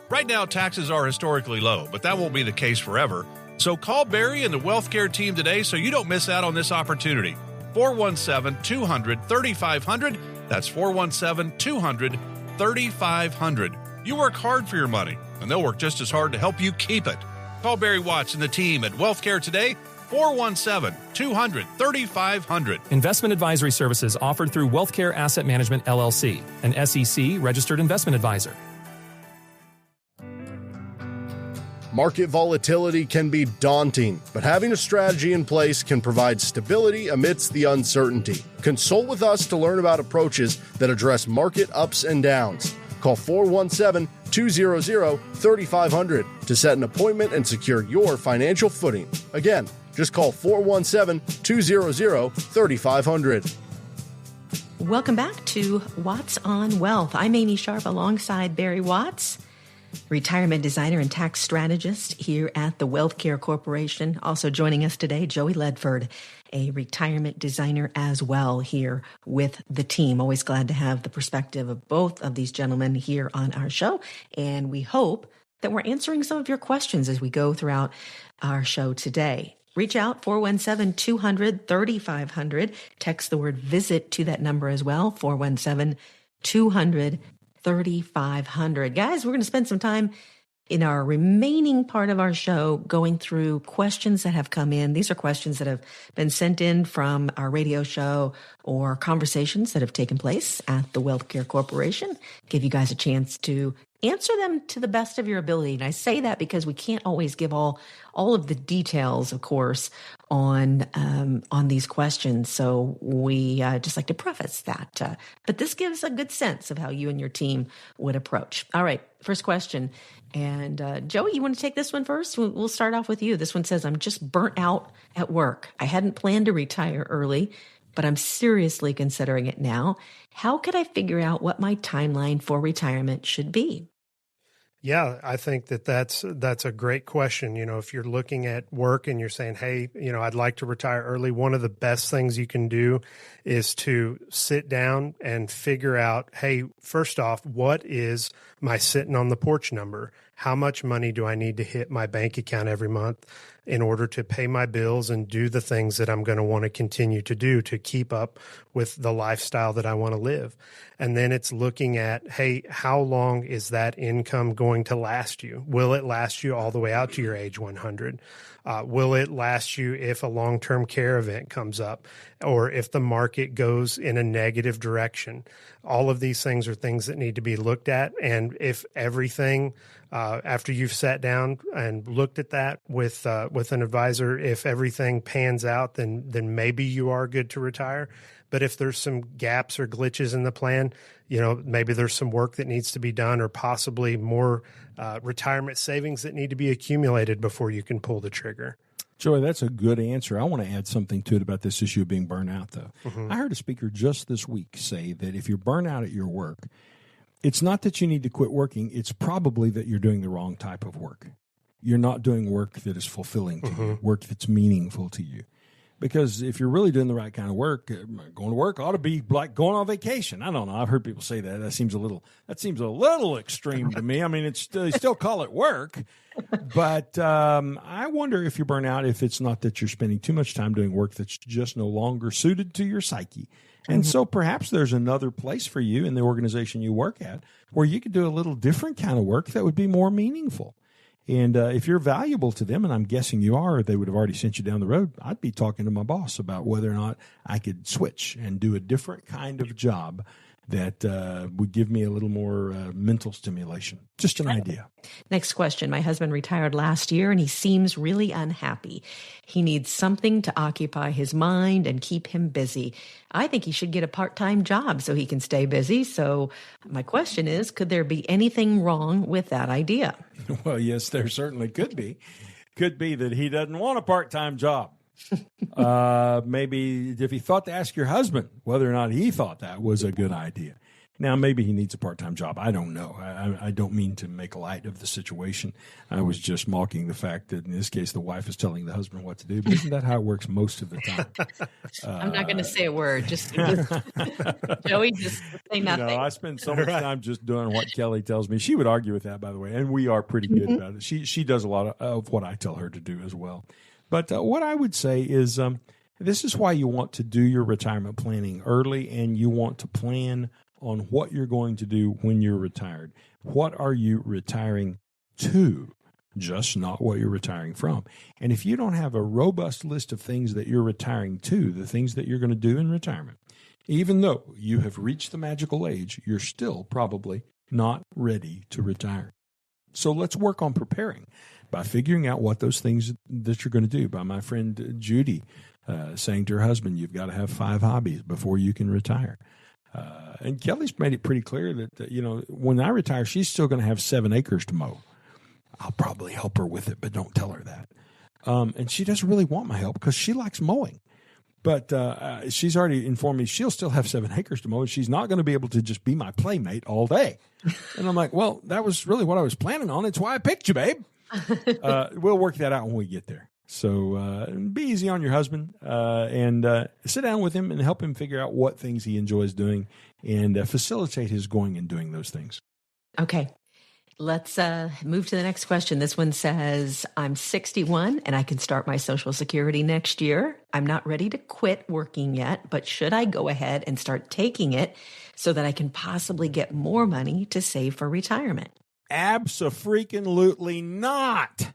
Right now, taxes are historically low, but that won't be the case forever. So call Barry and the WealthCare team today so you don't miss out on this opportunity. 417-200-3500. That's 417-200-3500. You work hard for your money, and they'll work just as hard to help you keep it. Call Barry Watts and the team at WealthCare today, 417-200-3500. Investment advisory services offered through WealthCare Asset Management, LLC, an SEC-registered investment advisor. Market volatility can be daunting, but having a strategy in place can provide stability amidst the uncertainty. Consult with us to learn about approaches that address market ups and downs. Call 417-200-3500 to set an appointment and secure your financial footing. Again, just call 417-200-3500. Welcome back to What's on Wealth. I'm Amy Sharpe alongside Barry Watts, retirement designer and tax strategist here at the WealthCare Corporation. Also joining us today, Joey Ledford, a retirement designer as well, here with the team. Always glad to have the perspective of both of these gentlemen here on our show. And we hope that we're answering some of your questions as we go throughout our show today. Reach out, 417-200-3500. Text the word visit to that number as well, 417-200-3500. 3,500. Guys, we're going to spend some time in our remaining part of our show going through questions that have come in. These are questions that have been sent in from our radio show or conversations that have taken place at the WealthCare Corporation. Give you guys a chance to answer them to the best of your ability. And I say that because we can't always give all of the details, of course, on these questions. So we just like to preface that. But this gives a good sense of how you and your team would approach. All right, first question. And Joey, you want to take this one first? We'll start off with you. This one says, I'm just burnt out at work. I hadn't planned to retire early, but I'm seriously considering it now. How could I figure out what my timeline for retirement should be? Yeah, I think that's a great question. You know, if you're looking at work and you're saying, hey, you know, I'd like to retire early, one of the best things you can do is to sit down and figure out, hey, first off, what is my sitting on the porch number? How much money do I need to hit my bank account every month? in order to pay my bills and do the things that I'm going to want to continue to do to keep up with the lifestyle that I want to live. And then it's looking at, hey, how long is that income going to last you? Will it last you all the way out to your age 100? Will it last you if a long-term care event comes up or if the market goes in a negative direction? All of these things are things that need to be looked at. And if everything, after you've sat down and looked at that with an advisor, if everything pans out, then maybe you are good to retire. But if there's some gaps or glitches in the plan, maybe there's some work that needs to be done or possibly more retirement savings that need to be accumulated before you can pull the trigger. Joy, that's a good answer. I want to add something to it about this issue of being burnt out, though. I heard a speaker just this week say that if you're burnt out at your work, it's not that you need to quit working. It's probably that you're doing the wrong type of work. You're not doing work that is fulfilling to you, work that's meaningful to you. Because if you're really doing the right kind of work, going to work ought to be like going on vacation. I don't know. I've heard people say that. That seems a little extreme to me. I mean, they still call it work. But I wonder if you're burnt out, if it's not that you're spending too much time doing work that's just no longer suited to your psyche. And so perhaps there's another place for you in the organization you work at where you could do a little different kind of work that would be more meaningful. And if you're valuable to them, and I'm guessing you are, they would have already sent you down the road, I'd be talking to my boss about whether or not I could switch and do a different kind of job that would give me a little more mental stimulation. Just an idea. Next question. My husband retired last year and he seems really unhappy. He needs something to occupy his mind and keep him busy. I think he should get a part-time job so he can stay busy. So my question is, could there be anything wrong with that idea? Well, yes, there certainly could be. Could be that he doesn't want a part-time job. Maybe if he thought to ask your husband whether or not he thought that was a good idea. Now, maybe he needs a part-time job. I don't know. I don't mean to make light of the situation. I was just mocking the fact that in this case, the wife is telling the husband what to do. But isn't that how it works most of the time? I'm not going to say a word. Just Joey, just say nothing. I spend so much time just doing what Kelly tells me. She would argue with that, by the way, and we are pretty good about it. She does a lot of what I tell her to do as well. But what I would say is this is why you want to do your retirement planning early, and you want to plan on what you're going to do when you're retired. What are you retiring to? Just not what you're retiring from. And if you don't have a robust list of things that you're retiring to, the things that you're going to do in retirement, even though you have reached the magical age, you're still probably not ready to retire. So let's work on preparing by figuring out what those things that you're going to do. By my friend Judy saying to her husband, you've got to have 5 hobbies before you can retire. And Kelly's made it pretty clear that, when I retire, she's still going to have 7 acres to mow. I'll probably help her with it, but don't tell her that. And she doesn't really want my help because she likes mowing. But she's already informed me she'll still have 7 acres to mow, and she's not going to be able to just be my playmate all day. And I'm like, well, that was really what I was planning on. It's why I picked you, babe. We'll work that out when we get there. So be easy on your husband and sit down with him and help him figure out what things he enjoys doing and facilitate his going and doing those things. Okay. Let's move to the next question. This one says, I'm 61 and I can start my Social Security next year. I'm not ready to quit working yet, but should I go ahead and start taking it so that I can possibly get more money to save for retirement? Abso-freaking-lutely not.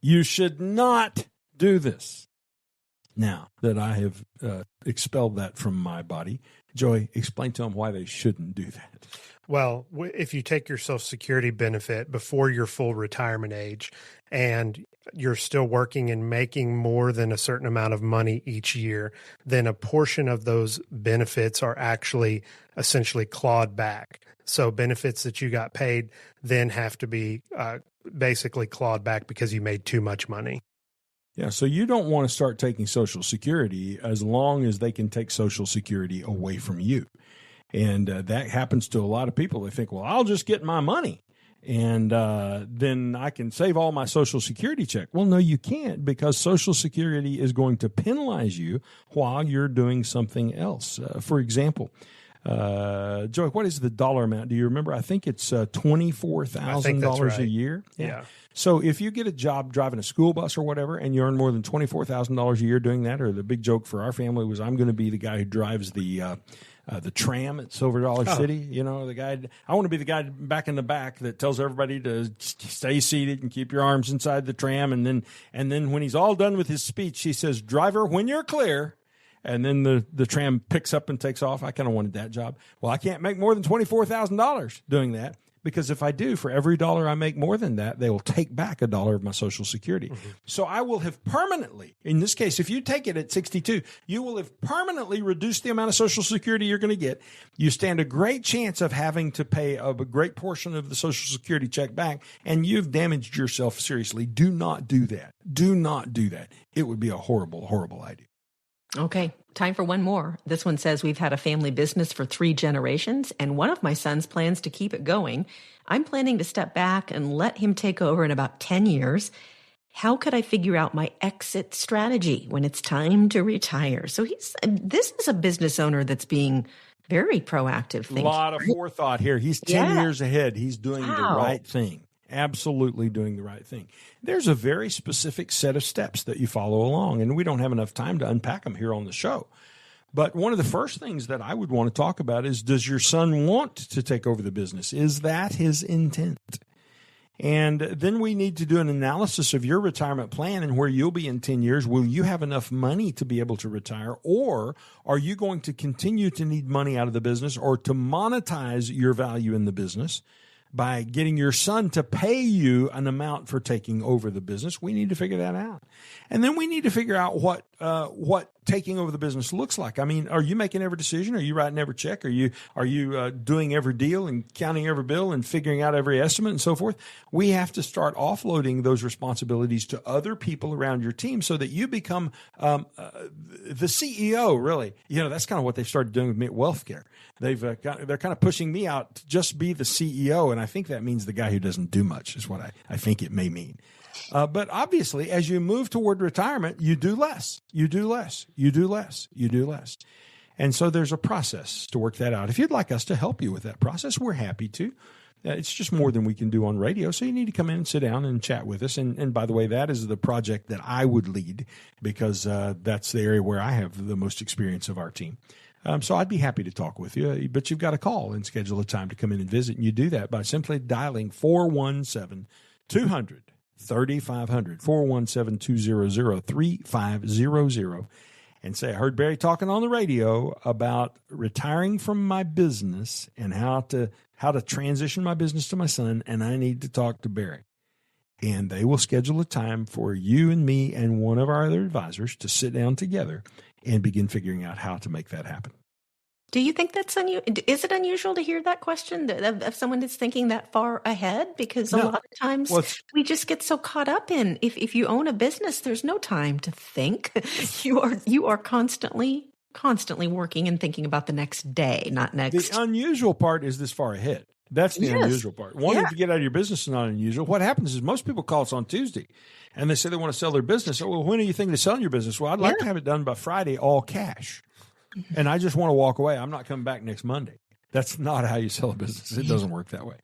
You should not do this. Now that I have expelled that from my body, Joey, explain to them why they shouldn't do that. Well, if you take your Social Security benefit before your full retirement age and you're still working and making more than a certain amount of money each year, then a portion of those benefits are actually essentially clawed back. So benefits that you got paid then have to be basically clawed back because you made too much money. Yeah, so you don't want to start taking Social Security as long as they can take Social Security away from you. And that happens to a lot of people. They think, well, I'll just get my money and then I can save all my Social Security check. Well, no, you can't, because Social Security is going to penalize you while you're doing something else. For example, Joey, what is the dollar amount? Do you remember? I think it's $24,000 a year. Yeah. So if you get a job driving a school bus or whatever, and you earn more than $24,000 a year doing that, or the big joke for our family was, I'm going to be the guy who drives the tram at Silver Dollar City. You know, the guy. I want to be the guy back in the back that tells everybody to stay seated and keep your arms inside the tram. And then when he's all done with his speech, he says, "Driver, when you're clear." And then the tram picks up and takes off. I kind of wanted that job. Well, I can't make more than $24,000 doing that, because if I do, for every dollar I make more than that, they will take back $1 of my Social Security. Mm-hmm. So I will have permanently, in this case, if you take it at 62, you will have permanently reduced the amount of Social Security you're going to get. You stand a great chance of having to pay a great portion of the Social Security check back, and you've damaged yourself seriously. Do not do that. Do not do that. It would be a horrible, horrible idea. Okay, time for one more. This one says, we've had a family business for 3 generations, and one of my sons plans to keep it going. I'm planning to step back and let him take over in about 10 years. How could I figure out my exit strategy when it's time to retire? So this is a business owner that's being very proactive. A lot of forethought here. He's 10 years ahead. He's doing the right thing. Absolutely doing the right thing. There's a very specific set of steps that you follow along, and we don't have enough time to unpack them here on the show. But one of the first things that I would want to talk about is, does your son want to take over the business? Is that his intent? And then we need to do an analysis of your retirement plan and where you'll be in 10 years. Will you have enough money to be able to retire, or are you going to continue to need money out of the business or to monetize your value in the business by getting your son to pay you an amount for taking over the business? We need to figure that out. And then we need to figure out what taking over the business looks like. I mean, are you making every decision? Are you writing every check? Are you doing every deal and counting every bill and figuring out every estimate and so forth? We have to start offloading those responsibilities to other people around your team so that you become the CEO, really. You know, that's kind of what they've started doing with me at WealthCare. They're kind of pushing me out to just be the CEO, and I think that means the guy who doesn't do much is what I think it may mean. But obviously, as you move toward retirement, you do less, you do less, you do less, you do less. And so there's a process to work that out. If you'd like us to help you with that process, we're happy to. It's just more than we can do on radio. So you need to come in and sit down and chat with us. And by the way, that is the project that I would lead, because that's the area where I have the most experience of our team. So I'd be happy to talk with you, but you've got to call and schedule a time to come in and visit. And you do that by simply dialing 417-200-3500, 417-200-3500, and say, I heard Barry talking on the radio about retiring from my business and how to transition my business to my son, and I need to talk to Barry. And they will schedule a time for you and me and one of our other advisors to sit down together and begin figuring out how to make that happen. Do you think that's unusual? Is it unusual to hear that question of someone that's thinking that far ahead? Because a lot of times we just get so caught up in, if you own a business, there's no time to think. You are constantly working and thinking about the next day, not next. The unusual part is this far ahead. That's the unusual part. Wanting to get out of your business is not unusual. What happens is most people call us on Tuesday and they say they want to sell their business. Oh, well, when are you thinking of selling your business? Well, I'd like to have it done by Friday, all cash. And I just want to walk away. I'm not coming back next Monday. That's not how you sell a business. It doesn't work that way.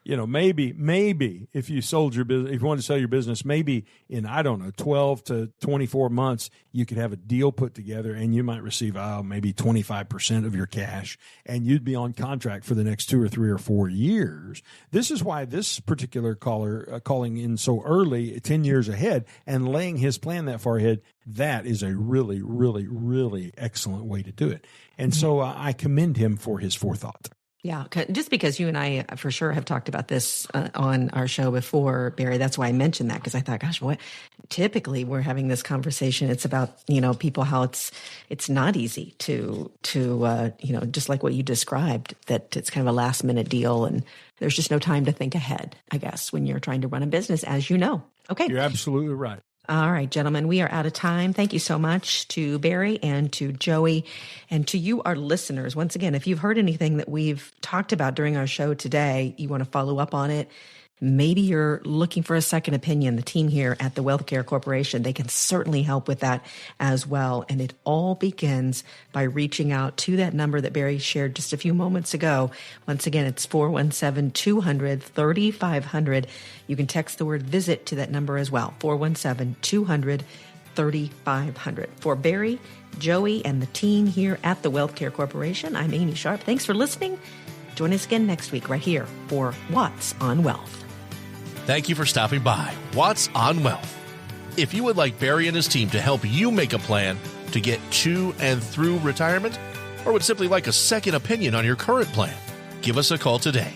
You know, maybe if you sold your business, if you wanted to sell your business, maybe in, 12 to 24 months, you could have a deal put together and you might receive, maybe 25% of your cash, and you'd be on contract for the next 2 or 3 or 4 years. This is why this particular caller calling in so early, 10 years ahead, and laying his plan that far ahead, that is a really, really, really excellent way to do it. And so I commend him for his forethought. Yeah, just because you and I for sure have talked about this on our show before, Barry, that's why I mentioned that, because I thought, gosh, typically we're having this conversation. It's about, people, how it's not easy to just like what you described, that it's kind of a last minute deal and there's just no time to think ahead, I guess, when you're trying to run a business, as you know. Okay. You're absolutely right. All right, gentlemen, we are out of time. Thank you so much to Barry and to Joey and to you, our listeners. Once again, if you've heard anything that we've talked about during our show today, you want to follow up on it, Maybe you're looking for a second opinion. The team here at the WealthCare Corporation, they can certainly help with that as well. And it all begins by reaching out to that number that Barry shared just a few moments ago. Once again, it's 417-200-3500. You can text the word visit to that number as well, 417-200-3500. For Barry, Joey, and the team here at the WealthCare Corporation, I'm Amy Sharpe. Thanks for listening. Join us again next week right here for What's on Wealth. Thank you for stopping by What's on Wealth. If you would like Barry and his team to help you make a plan to get to and through retirement, or would simply like a second opinion on your current plan, give us a call today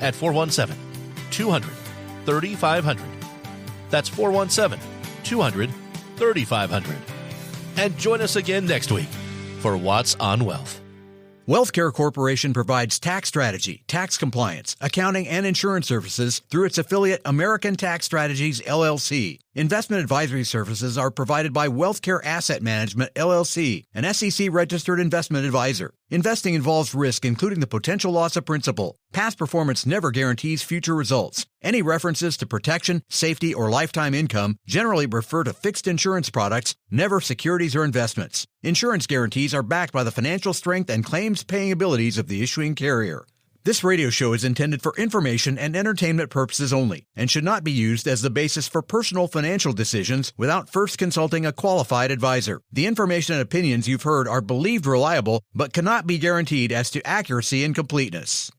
at 417-200-3500. That's 417-200-3500. And join us again next week for What's on Wealth. WealthCare Corporation provides tax strategy, tax compliance, accounting, and insurance services through its affiliate American Tax Strategies, LLC. Investment advisory services are provided by WealthCare Asset Management, LLC, an SEC-registered investment advisor. Investing involves risk, including the potential loss of principal. Past performance never guarantees future results. Any references to protection, safety, or lifetime income generally refer to fixed insurance products, never securities or investments. Insurance guarantees are backed by the financial strength and claims-paying abilities of the issuing carrier. This radio show is intended for information and entertainment purposes only and should not be used as the basis for personal financial decisions without first consulting a qualified advisor. The information and opinions you've heard are believed reliable but cannot be guaranteed as to accuracy and completeness.